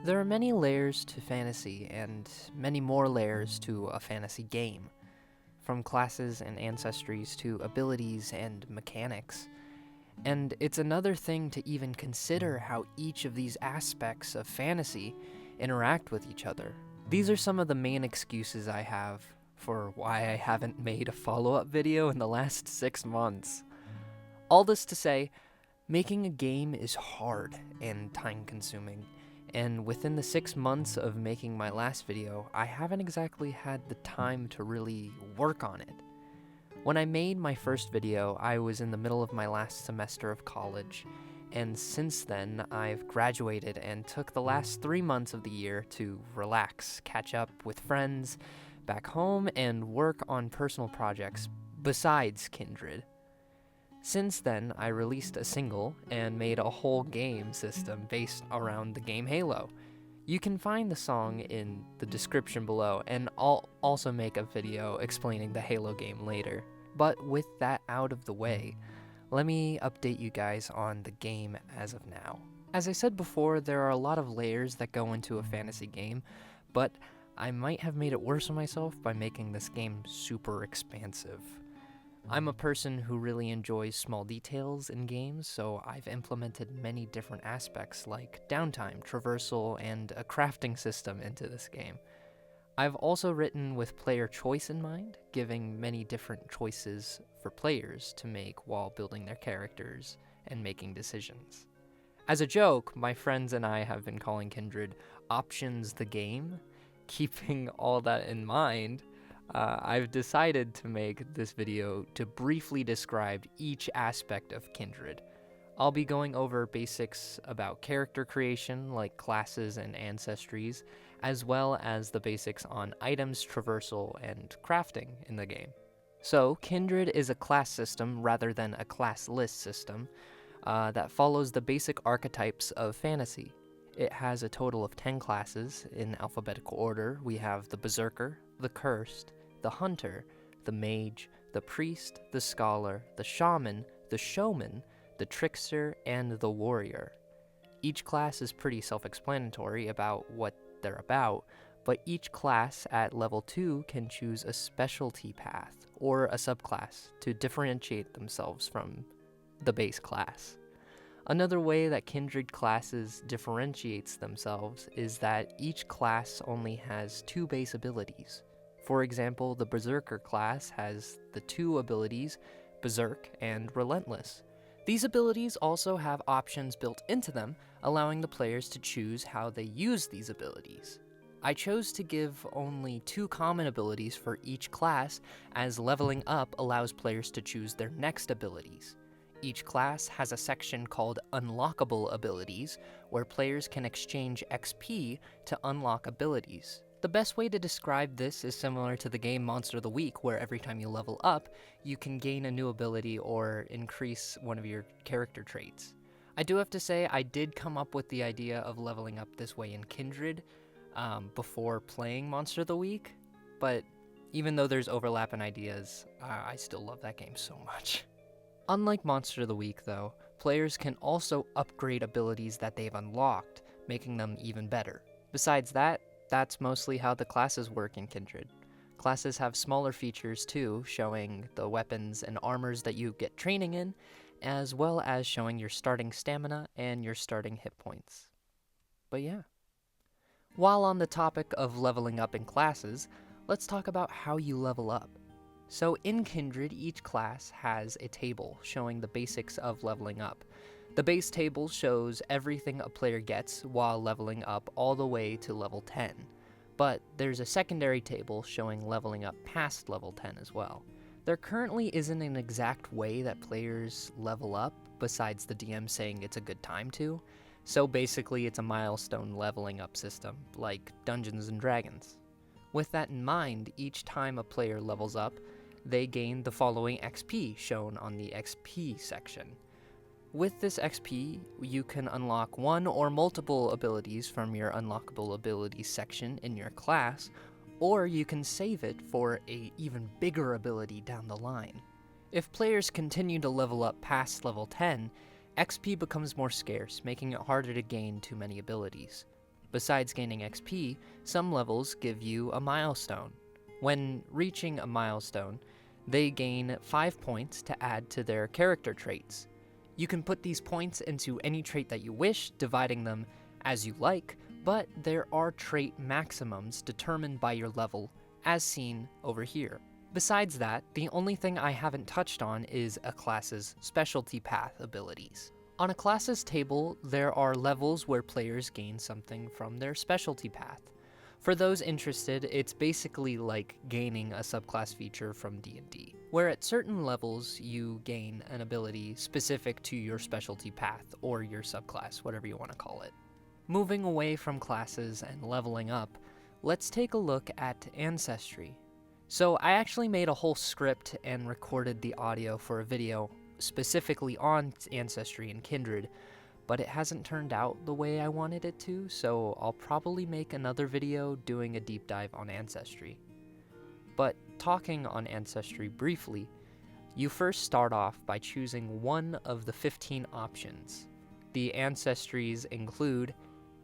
There are many layers to fantasy, and many more layers to a fantasy game. From classes and ancestries to abilities and mechanics. And it's another thing to even consider how each of these aspects of fantasy interact with each other. These are some of the main excuses I have for why I haven't made a follow-up video in the last 6 months. All this to say, making a game is hard and time-consuming, and within the 6 months of making my last video, I haven't exactly had the time to really work on it. When I made my first video, I was in the middle of my last semester of college, and since then, I've graduated and took the last 3 months of the year to relax, catch up with friends back home, and work on personal projects besides Kindred. Since then, I released a single and made a whole game system based around the game Halo. You can find the song in the description below, and I'll also make a video explaining the Halo game later. But with that out of the way, let me update you guys on the game as of now. As I said before, there are a lot of layers that go into a fantasy game, but I might have made it worse on myself by making this game super expansive. I'm a person who really enjoys small details in games, so I've implemented many different aspects like downtime, traversal, and a crafting system into this game. I've also written with player choice in mind, giving many different choices for players to make while building their characters and making decisions. As a joke, my friends and I have been calling Kindred Options the Game. Keeping all that in mind, I've decided to make this video to briefly describe each aspect of Kindred. I'll be going over basics about character creation, like classes and ancestries, as well as the basics on items, traversal, and crafting in the game. So, Kindred is a class system rather than a class list system that follows the basic archetypes of fantasy. It has a total of 10 classes in alphabetical order. We have the Berserker, the Cursed, the Hunter, the Mage, the Priest, the Scholar, the Shaman, the Showman, the Trickster, and the Warrior. Each class is pretty self-explanatory about what they're about, but each class at level 2 can choose a specialty path or a subclass to differentiate themselves from the base class. Another way that Kindred classes differentiates themselves is that each class only has 2 base abilities. For example, the Berserker class has the 2 abilities, Berserk and Relentless. These abilities also have options built into them, allowing the players to choose how they use these abilities. I chose to give only 2 common abilities for each class, as leveling up allows players to choose their next abilities. Each class has a section called Unlockable Abilities, where players can exchange XP to unlock abilities. The best way to describe this is similar to the game Monster of the Week, where every time you level up, you can gain a new ability or increase one of your character traits. I do have to say, I did come up with the idea of leveling up this way in Kindred before playing Monster of the Week, but even though there's overlap in ideas, I still love that game so much. Unlike Monster of the Week, though, players can also upgrade abilities that they've unlocked, making them even better. Besides that, that's mostly how the classes work in Kindred. Classes have smaller features too, showing the weapons and armors that you get training in, as well as showing your starting stamina and your starting hit points. But yeah. While on the topic of leveling up in classes, let's talk about how you level up. So in Kindred, each class has a table showing the basics of leveling up. The base table shows everything a player gets while leveling up all the way to level 10, but there's a secondary table showing leveling up past level 10 as well. There currently isn't an exact way that players level up besides the DM saying it's a good time to, so basically it's a milestone leveling up system, like Dungeons & Dragons. With that in mind, each time a player levels up, they gain the following XP shown on the XP section. With this XP, you can unlock one or multiple abilities from your unlockable abilities section in your class, or you can save it for an even bigger ability down the line. If players continue to level up past level 10, XP becomes more scarce, making it harder to gain too many abilities. Besides gaining XP, some levels give you a milestone. When reaching a milestone, they gain 5 points to add to their character traits. You can put these points into any trait that you wish, dividing them as you like, but there are trait maximums determined by your level, as seen over here. Besides that, the only thing I haven't touched on is a class's specialty path abilities. On a class's table, there are levels where players gain something from their specialty path. For those interested, it's basically like gaining a subclass feature from DandD, where at certain levels you gain an ability specific to your specialty path or your subclass, whatever you want to call it. Moving away from classes and leveling up, let's take a look at Ancestry. So I actually made a whole script and recorded the audio for a video specifically on Ancestry and Kindred, but it hasn't turned out the way I wanted it to, so I'll probably make another video doing a deep dive on Ancestry. But talking on Ancestry briefly, you first start off by choosing one of the 15 options. The Ancestries include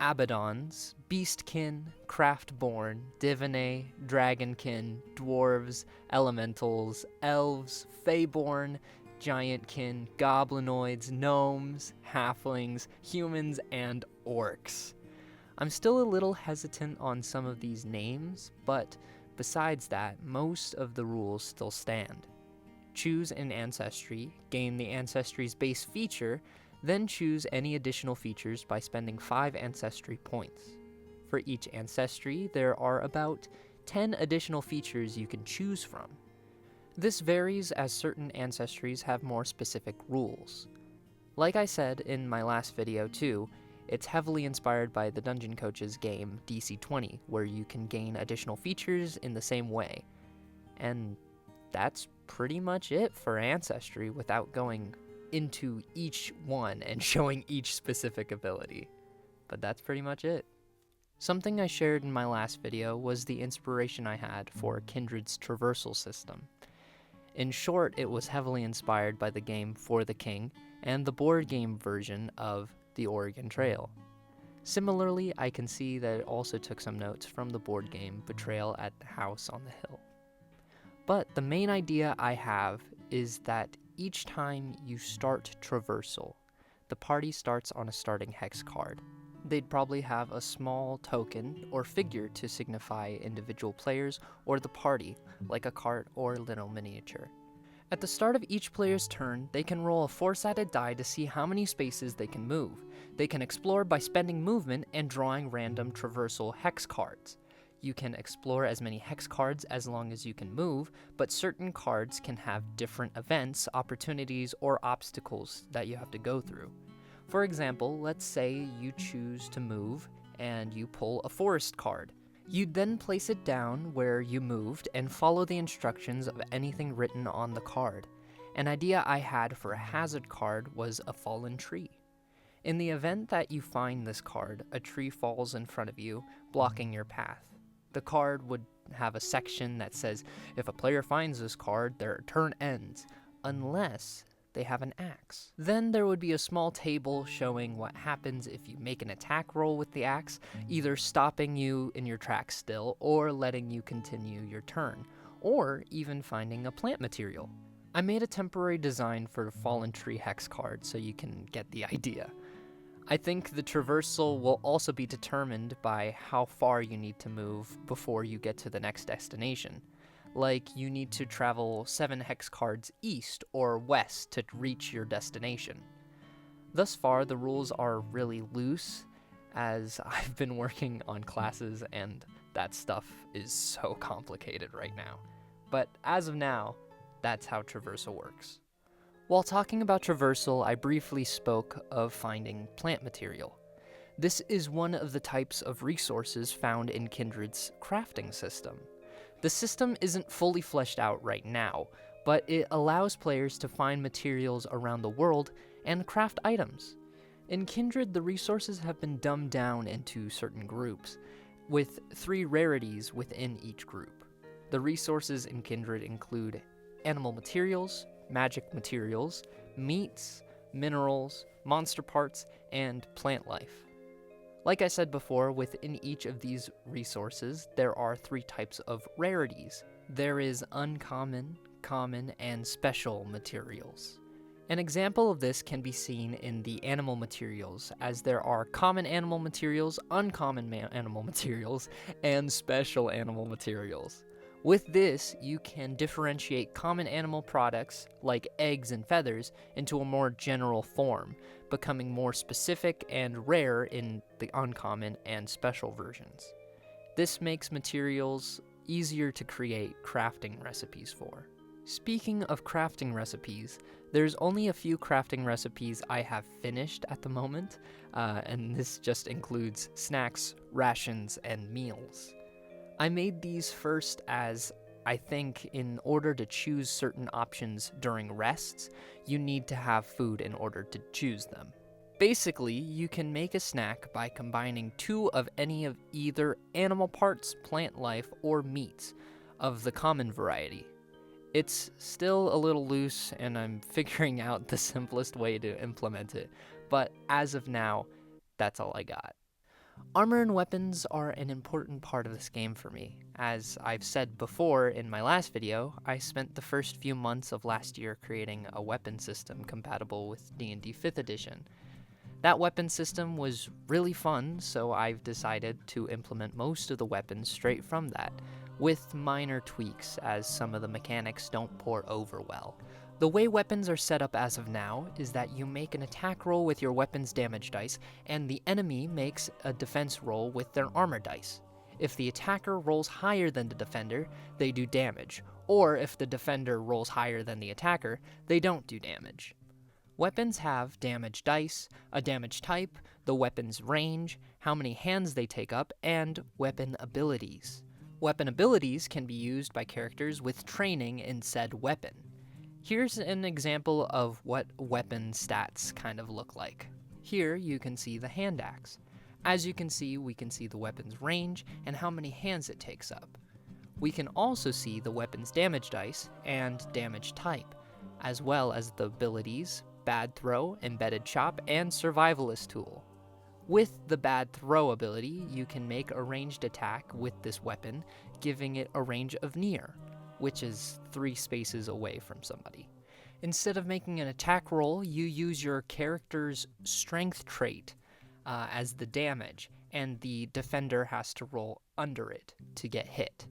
Abaddons, Beastkin, Craftborn, Divinay, Dragonkin, Dwarves, Elementals, Elves, Feyborn, Giantkin, Goblinoids, Gnomes, Halflings, Humans, and Orcs. I'm still a little hesitant on some of these names, but besides that, most of the rules still stand. Choose an Ancestry, gain the Ancestry's base feature, then choose any additional features by spending 5 Ancestry points. For each Ancestry, there are about 10 additional features you can choose from. This varies as certain Ancestries have more specific rules. Like I said in my last video too, it's heavily inspired by the Dungeon Coach's game DC20, where you can gain additional features in the same way. And that's pretty much it for Ancestry without going into each one and showing each specific ability. But that's pretty much it. Something I shared in my last video was the inspiration I had for Kindred's Traversal system. In short, it was heavily inspired by the game For the King and the board game version of the Oregon Trail. Similarly, I can see that it also took some notes from the board game Betrayal at the House on the Hill. But the main idea I have is that each time you start Traversal, the party starts on a starting hex card. They'd probably have a small token or figure to signify individual players or the party, like a cart or little miniature. At the start of each player's turn, they can roll a 4-sided die to see how many spaces they can move. They can explore by spending movement and drawing random Traversal hex cards. You can explore as many hex cards as long as you can move, but certain cards can have different events, opportunities, or obstacles that you have to go through. For example, let's say you choose to move and you pull a forest card. You'd then place it down where you moved and follow the instructions of anything written on the card. An idea I had for a hazard card was a fallen tree. In the event that you find this card, a tree falls in front of you, blocking your path. The card would have a section that says, if a player finds this card, their turn ends, unless they have an axe. Then there would be a small table showing what happens if you make an attack roll with the axe, either stopping you in your tracks still, or letting you continue your turn, or even finding a plant material. I made a temporary design for the Fallen Tree hex card so you can get the idea. I think the traversal will also be determined by how far you need to move before you get to the next destination. Like, you need to travel 7 hex cards east or west to reach your destination. Thus far, the rules are really loose, as I've been working on classes and that stuff is so complicated right now. But as of now, that's how traversal works. While talking about traversal, I briefly spoke of finding plant material. This is one of the types of resources found in Kindred's crafting system. The system isn't fully fleshed out right now, but it allows players to find materials around the world and craft items. In Kindred, the resources have been dumbed down into certain groups, with 3 rarities within each group. The resources in Kindred include animal materials, magic materials, meats, minerals, monster parts, and plant life. Like I said before, within each of these resources, there are 3 types of rarities. There is uncommon, common, and special materials. An example of this can be seen in the animal materials, as there are common animal materials, uncommon animal materials, and special animal materials. With this, you can differentiate common animal products, like eggs and feathers, into a more general form, becoming more specific and rare in the uncommon and special versions. This makes materials easier to create crafting recipes for. Speaking of crafting recipes, there's only a few crafting recipes I have finished at the moment, and this just includes snacks, rations, and meals. I made these first as I think in order to choose certain options during rests, you need to have food in order to choose them. Basically, you can make a snack by combining 2 of any of either animal parts, plant life, or meats of the common variety. It's still a little loose, and I'm figuring out the simplest way to implement it, but as of now, that's all I got. Armor and weapons are an important part of this game for me. As I've said before in my last video, I spent the first few months of last year creating a weapon system compatible with DandD 5th edition. That weapon system was really fun, so I've decided to implement most of the weapons straight from that, with minor tweaks as some of the mechanics don't pour over well. The way weapons are set up as of now is that you make an attack roll with your weapon's damage dice, and the enemy makes a defense roll with their armor dice. If the attacker rolls higher than the defender, they do damage, or if the defender rolls higher than the attacker, they don't do damage. Weapons have damage dice, a damage type, the weapon's range, how many hands they take up, and weapon abilities. Weapon abilities can be used by characters with training in said weapon. Here's an example of what weapon stats kind of look like. Here you can see the hand axe. As you can see, we can see the weapon's range and how many hands it takes up. We can also see the weapon's damage dice and damage type, as well as the abilities, bad throw, embedded chop, and survivalist tool. With the bad throw ability, you can make a ranged attack with this weapon, giving it a range of near, which is 3 spaces away from somebody. Instead of making an attack roll, you use your character's strength trait as the damage, and the defender has to roll under it to get hit.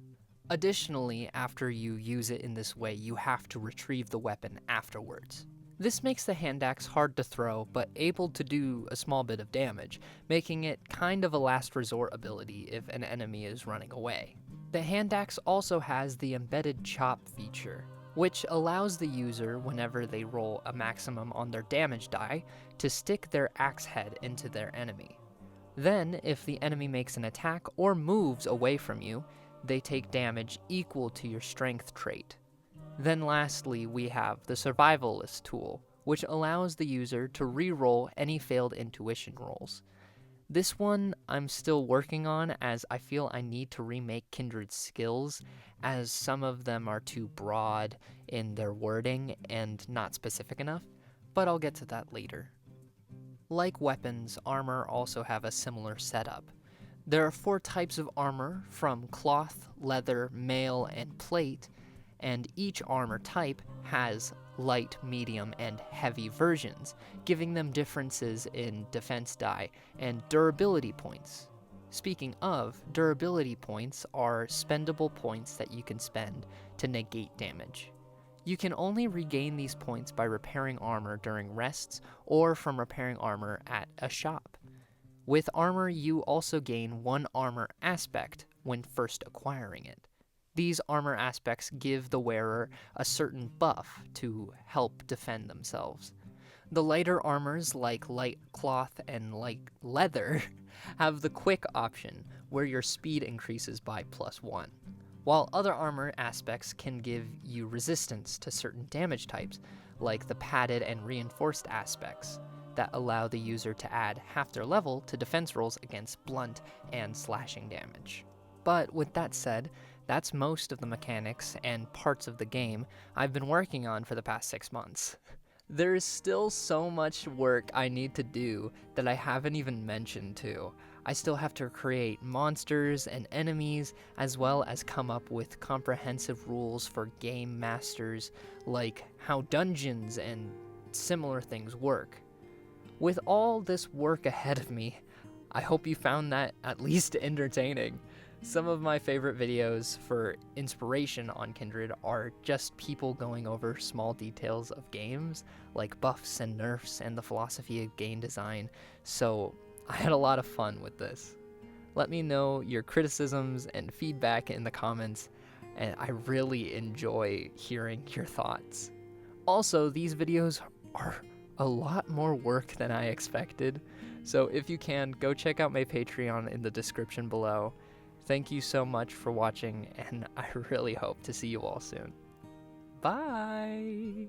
Additionally, after you use it in this way, you have to retrieve the weapon afterwards. This makes the hand axe hard to throw, but able to do a small bit of damage, making it kind of a last resort ability if an enemy is running away. The hand axe also has the embedded chop feature, which allows the user, whenever they roll a maximum on their damage die, to stick their axe head into their enemy. Then, if the enemy makes an attack or moves away from you, they take damage equal to your strength trait. Then lastly, we have the survivalist tool, which allows the user to re-roll any failed intuition rolls. This one I'm still working on, as I feel I need to remake Kindred's skills, as some of them are too broad in their wording and not specific enough, but I'll get to that later. Like weapons, armor also have a similar setup. There are 4 types of armor, from cloth, leather, mail, and plate, and each armor type has light, medium, and heavy versions, giving them differences in defense die and durability points. Speaking of, durability points are spendable points that you can spend to negate damage. You can only regain these points by repairing armor during rests or from repairing armor at a shop. With armor, you also gain 1 armor aspect when first acquiring it. These armor aspects give the wearer a certain buff to help defend themselves. The lighter armors, like light cloth and light leather, have the quick option, where your speed increases by +1, while other armor aspects can give you resistance to certain damage types, like the padded and reinforced aspects, that allow the user to add half their level to defense rolls against blunt and slashing damage. But with that said, that's most of the mechanics and parts of the game I've been working on for the past 6 months. There is still so much work I need to do that I haven't even mentioned to. I still have to create monsters and enemies, as well as come up with comprehensive rules for game masters, like how dungeons and similar things work. With all this work ahead of me, I hope you found that at least entertaining. Some of my favorite videos for inspiration on Kindred are just people going over small details of games, like buffs and nerfs and the philosophy of game design, so I had a lot of fun with this. Let me know your criticisms and feedback in the comments, and I really enjoy hearing your thoughts. Also, these videos are a lot more work than I expected, so if you can, go check out my Patreon in the description below. Thank you so much for watching, and I really hope to see you all soon. Bye!